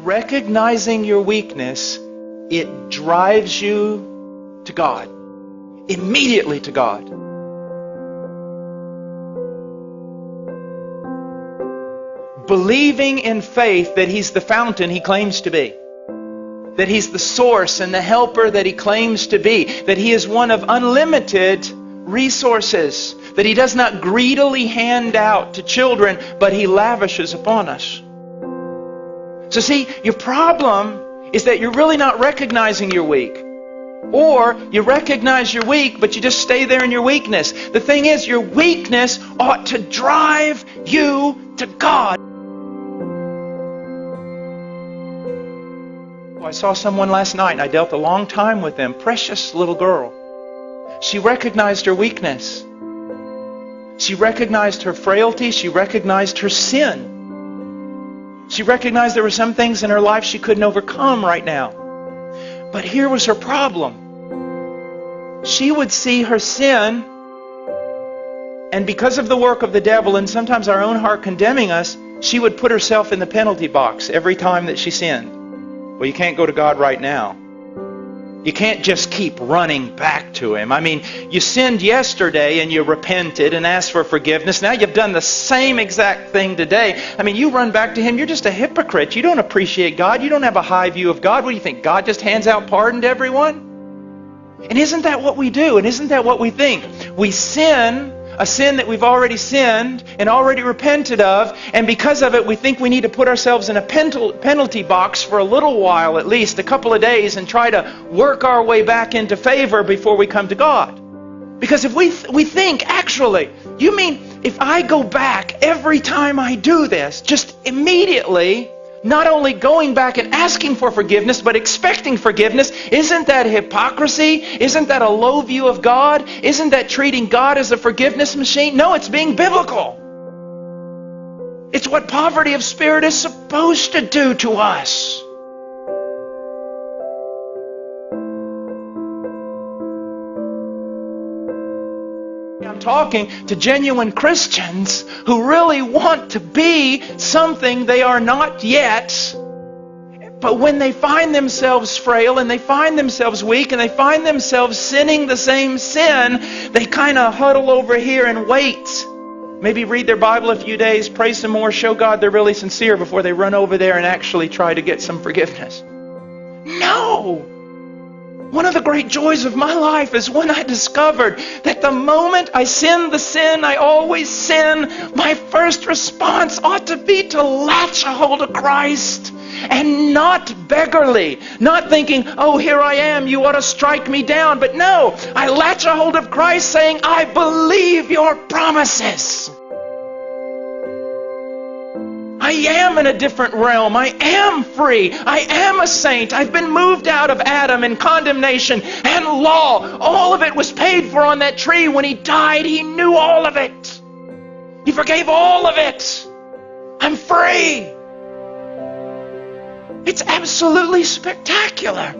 recognizing your weakness, it drives you to God. Immediately to God. Believing in faith that He's the fountain He claims to be. That He's the source and the helper that He claims to be. That He is one of unlimited resources. That He does not greedily hand out to children, but He lavishes upon us. So see, your problem is that you're really not recognizing you're weak. Or you recognize you're weak, but you just stay there in your weakness. The thing is, your weakness ought to drive you to God. I saw someone last night, and I dealt a long time with them. Precious little girl. She recognized her weakness. She recognized her frailty. She recognized her sin. She recognized there were some things in her life she couldn't overcome right now. But here was her problem. She would see her sin, and because of the work of the devil and sometimes our own heart condemning us, she would put herself in the penalty box every time that she sinned. Well, you can't go to God right now. You can't just keep running back to Him. I mean, you sinned yesterday and you repented and asked for forgiveness. Now you've done the same exact thing today. I mean, you run back to Him. You're just a hypocrite. You don't appreciate God. You don't have a high view of God. What do you think? God just hands out pardon to everyone? And isn't that what we do? And isn't that what we think? We sin, a sin that we've already sinned and already repented of, and because of it we think we need to put ourselves in a penalty box for a little while, at least a couple of days, and try to work our way back into favor before we come to God. Because if we think, actually, you mean if I go back every time I do this, just immediately, not only going back and asking for forgiveness, but expecting forgiveness, isn't that hypocrisy? Isn't that a low view of God? Isn't that treating God as a forgiveness machine? No, it's being biblical. It's what poverty of spirit is supposed to do to us. I'm talking to genuine Christians who really want to be something they are not yet. But when they find themselves frail and they find themselves weak and they find themselves sinning the same sin, they kind of huddle over here and wait. Maybe read their Bible a few days, pray some more, show God they're really sincere before they run over there and actually try to get some forgiveness. No! One of the great joys of my life is when I discovered that the moment I sin the sin I always sin, my first response ought to be to latch a hold of Christ. And not beggarly, not thinking, oh, here I am, you ought to strike me down. But no, I latch a hold of Christ saying, I believe your promises. I am in a different realm. I am free. I am a saint. I've been moved out of Adam and condemnation and law. All of it was paid for on that tree. When He died, He knew all of it. He forgave all of it. I'm free. It's absolutely spectacular.